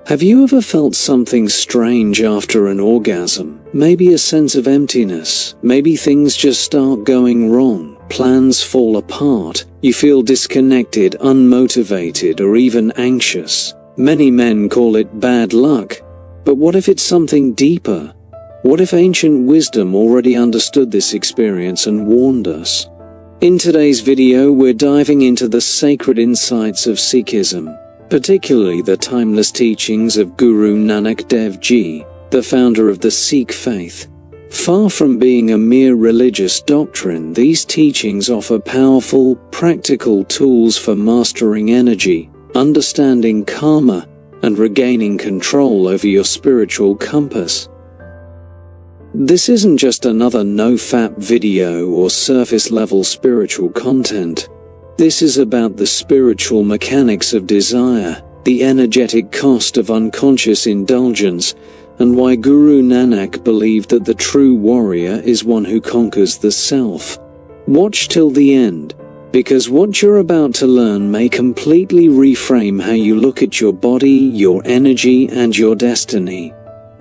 Have you ever felt something strange after an orgasm? Maybe a sense of emptiness, maybe things just start going wrong, plans fall apart, you feel disconnected, unmotivated, or even anxious. Many men call it bad luck. But what if it's something deeper? What if ancient wisdom already understood this experience and warned us? In today's video, we're diving into the sacred insights of Sikhism, particularly the timeless teachings of Guru Nanak Dev Ji, the founder of the Sikh faith. Far from being a mere religious doctrine, these teachings offer powerful, practical tools for mastering energy, understanding karma, and regaining control over your spiritual compass. This isn't just another no-fap video or surface-level spiritual content. This is about the spiritual mechanics of desire, the energetic cost of unconscious indulgence, and why Guru Nanak believed that the true warrior is one who conquers the self. Watch till the end, because what you're about to learn may completely reframe how you look at your body, your energy, and your destiny.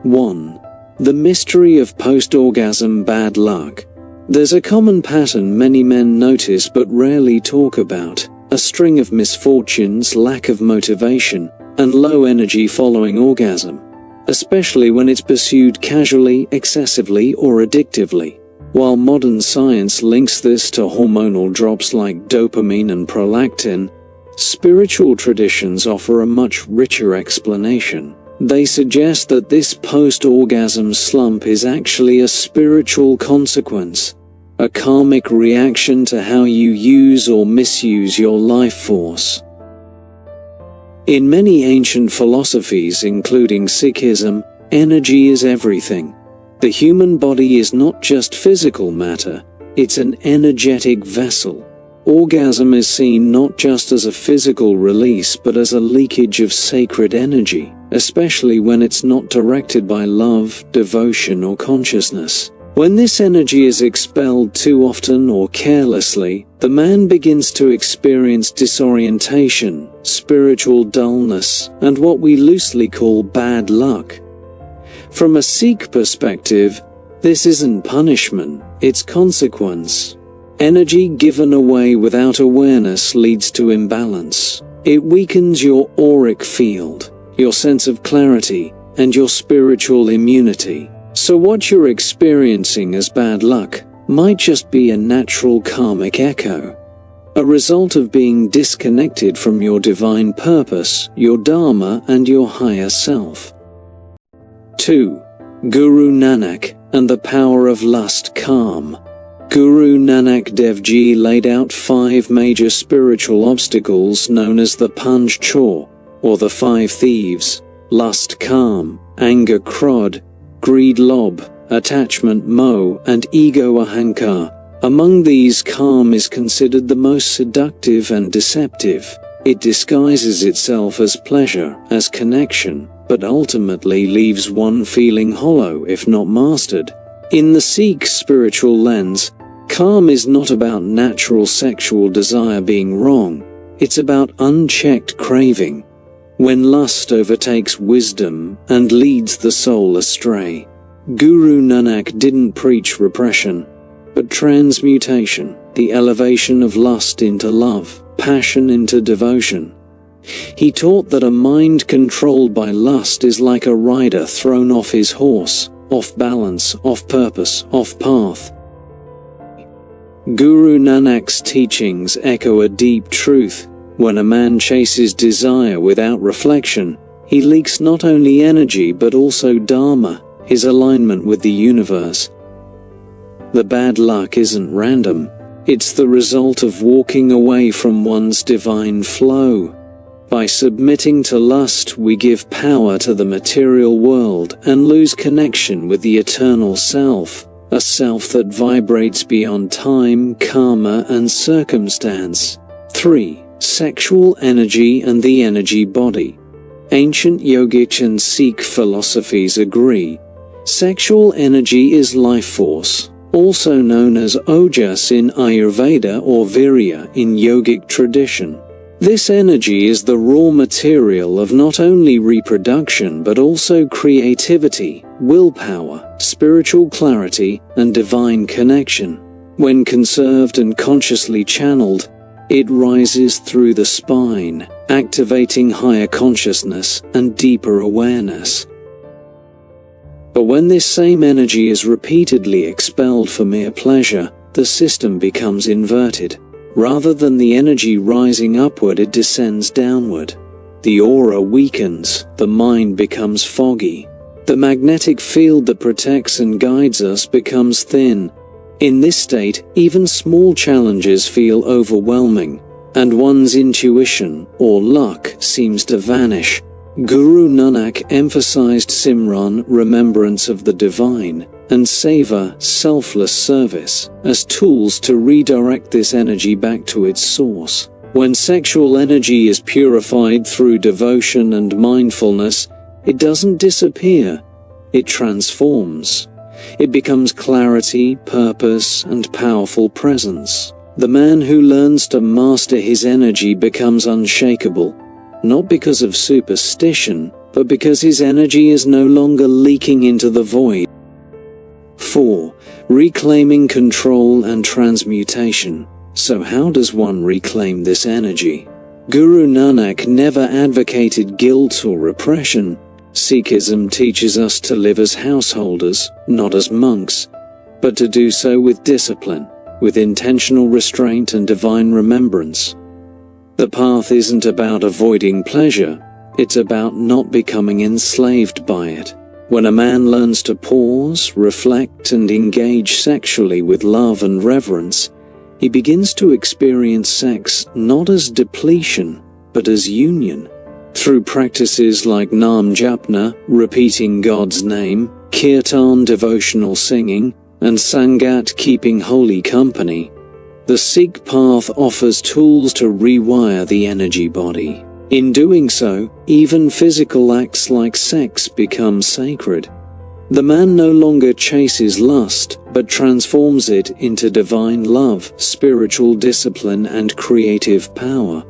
1. The mystery of post-orgasm bad luck. There's a common pattern many men notice but rarely talk about: a string of misfortunes, lack of motivation, and low energy following orgasm, especially when it's pursued casually, excessively, or addictively. While modern science links this to hormonal drops like dopamine and prolactin, spiritual traditions offer a much richer explanation. They suggest that this post-orgasm slump is actually a spiritual consequence, a karmic reaction to how you use or misuse your life force. In many ancient philosophies, including Sikhism, energy is everything. The human body is not just physical matter, it's an energetic vessel. Orgasm is seen not just as a physical release but as a leakage of sacred energy, especially when it's not directed by love, devotion, or consciousness. When this energy is expelled too often or carelessly, the man begins to experience disorientation, spiritual dullness, and what we loosely call bad luck. From a Sikh perspective, this isn't punishment, it's consequence. Energy given away without awareness leads to imbalance. It weakens your auric field, your sense of clarity, and your spiritual immunity. So what you're experiencing as bad luck might just be a natural karmic echo, a result of being disconnected from your divine purpose, your dharma, and your higher self. 2. Guru Nanak and the power of lust. Kaam. Guru Nanak Dev Ji laid out 5 major spiritual obstacles known as the Panj Chor, or the 5 Thieves: lust kaam, anger krodh, greed lobh, attachment moh, and ego ahankar. Among these, kaam is considered the most seductive and deceptive. It disguises itself as pleasure, as connection, but ultimately leaves one feeling hollow if not mastered. In the Sikh spiritual lens, kaam is not about natural sexual desire being wrong, it's about unchecked craving. When lust overtakes wisdom and leads the soul astray. Guru Nanak didn't preach repression, but transmutation, the elevation of lust into love, passion into devotion. He taught that a mind controlled by lust is like a rider thrown off his horse, off balance, off purpose, off path. Guru Nanak's teachings echo a deep truth. When a man chases desire without reflection, he leaks not only energy but also dharma, his alignment with the universe. The bad luck isn't random, it's the result of walking away from one's divine flow. By submitting to lust, we give power to the material world and lose connection with the eternal self, a self that vibrates beyond time, karma, and circumstance. 3. Sexual energy and the energy body. Ancient yogic and Sikh philosophies agree. Sexual energy is life force, also known as ojas in Ayurveda or virya in yogic tradition. This energy is the raw material of not only reproduction but also creativity, willpower, spiritual clarity, and divine connection. When conserved and consciously channeled, it rises through the spine, activating higher consciousness and deeper awareness. But when this same energy is repeatedly expelled for mere pleasure, the system becomes inverted. Rather than the energy rising upward, it descends downward. The aura weakens, the mind becomes foggy. The magnetic field that protects and guides us becomes thin. In this state, even small challenges feel overwhelming, and one's intuition, or luck, seems to vanish. Guru Nanak emphasized Simran, remembrance of the divine, and Seva, selfless service, as tools to redirect this energy back to its source. When sexual energy is purified through devotion and mindfulness, it doesn't disappear, it transforms. It becomes clarity, purpose, and powerful presence. The man who learns to master his energy becomes unshakable, not because of superstition, but because his energy is no longer leaking into the void. 4. Reclaiming control and transmutation. So how does one reclaim this energy? Guru Nanak never advocated guilt or repression. Sikhism teaches us to live as householders, not as monks, but to do so with discipline, with intentional restraint and divine remembrance. The path isn't about avoiding pleasure, it's about not becoming enslaved by it. When a man learns to pause, reflect, and engage sexually with love and reverence, he begins to experience sex not as depletion, but as union. Through practices like Naam Japna, repeating God's name, Kirtan, devotional singing, and Sangat, keeping holy company, the Sikh path offers tools to rewire the energy body. In doing so, even physical acts like sex become sacred. The man no longer chases lust, but transforms it into divine love, spiritual discipline, and creative power.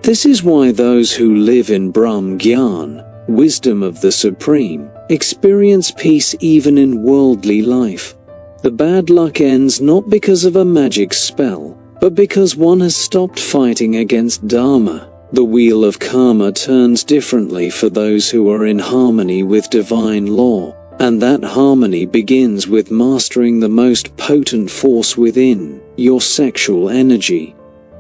This is why those who live in Brahm Gyan, wisdom of the Supreme, experience peace even in worldly life. The bad luck ends not because of a magic spell, but because one has stopped fighting against Dharma. The wheel of karma turns differently for those who are in harmony with divine law, and that harmony begins with mastering the most potent force within, your sexual energy.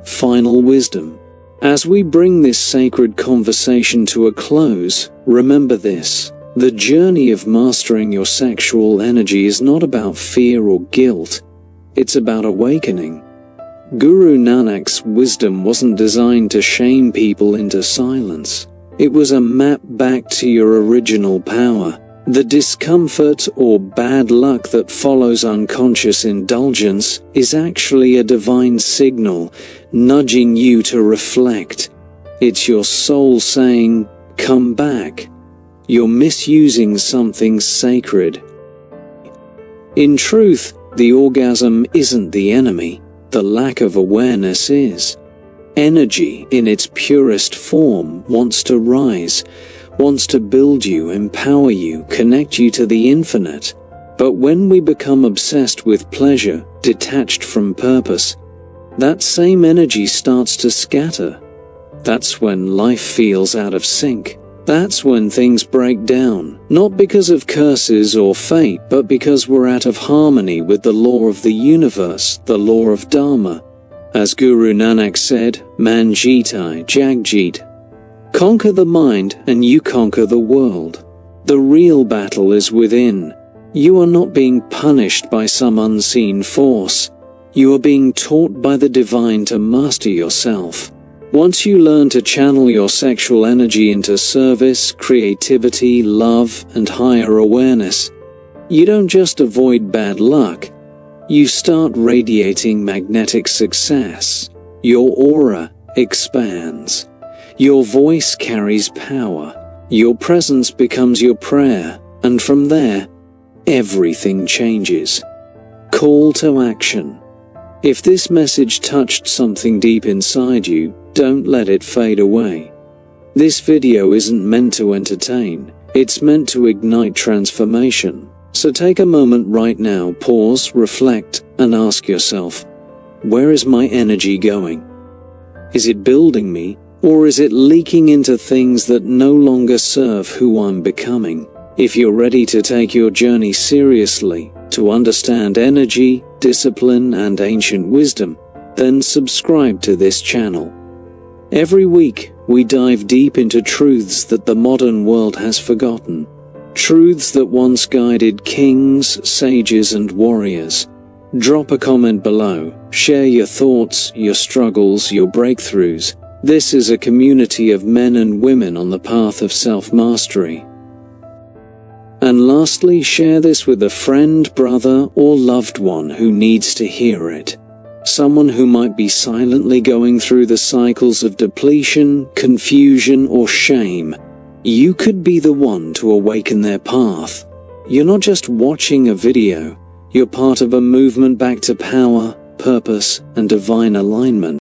Final wisdom. As we bring this sacred conversation to a close, remember this. The journey of mastering your sexual energy is not about fear or guilt, it's about awakening. Guru Nanak's wisdom wasn't designed to shame people into silence. It was a map back to your original power. The discomfort or bad luck that follows unconscious indulgence is actually a divine signal, nudging you to reflect. It's your soul saying, "Come back. You're misusing something sacred." In truth, the orgasm isn't the enemy. The lack of awareness is. Energy, in its purest form, wants to rise, wants to build you, empower you, connect you to the infinite. But when we become obsessed with pleasure, detached from purpose, that same energy starts to scatter. That's when life feels out of sync. That's when things break down, not because of curses or fate, but because we're out of harmony with the law of the universe, the law of Dharma. As Guru Nanak said, "Man jitai jagjit." Conquer the mind and you conquer the world. The real battle is within. You are not being punished by some unseen force. You are being taught by the divine to master yourself. Once you learn to channel your sexual energy into service, creativity, love, and higher awareness, you don't just avoid bad luck, you start radiating magnetic success. Your aura expands. Your voice carries power. Your presence becomes your prayer, and from there, everything changes. Call to action. If this message touched something deep inside you, don't let it fade away. This video isn't meant to entertain, it's meant to ignite transformation. So take a moment right now, pause, reflect, and ask yourself, where is my energy going? Is it building me, or is it leaking into things that no longer serve who I'm becoming? If you're ready to take your journey seriously, to understand energy, discipline, and ancient wisdom, then subscribe to this channel. Every week, we dive deep into truths that the modern world has forgotten. Truths that once guided kings, sages, and warriors. Drop a comment below, share your thoughts, your struggles, your breakthroughs. This is a community of men and women on the path of self-mastery. And lastly, share this with a friend, brother, or loved one who needs to hear it. Someone who might be silently going through the cycles of depletion, confusion, or shame. You could be the one to awaken their path. You're not just watching a video, you're part of a movement back to power, purpose, and divine alignment.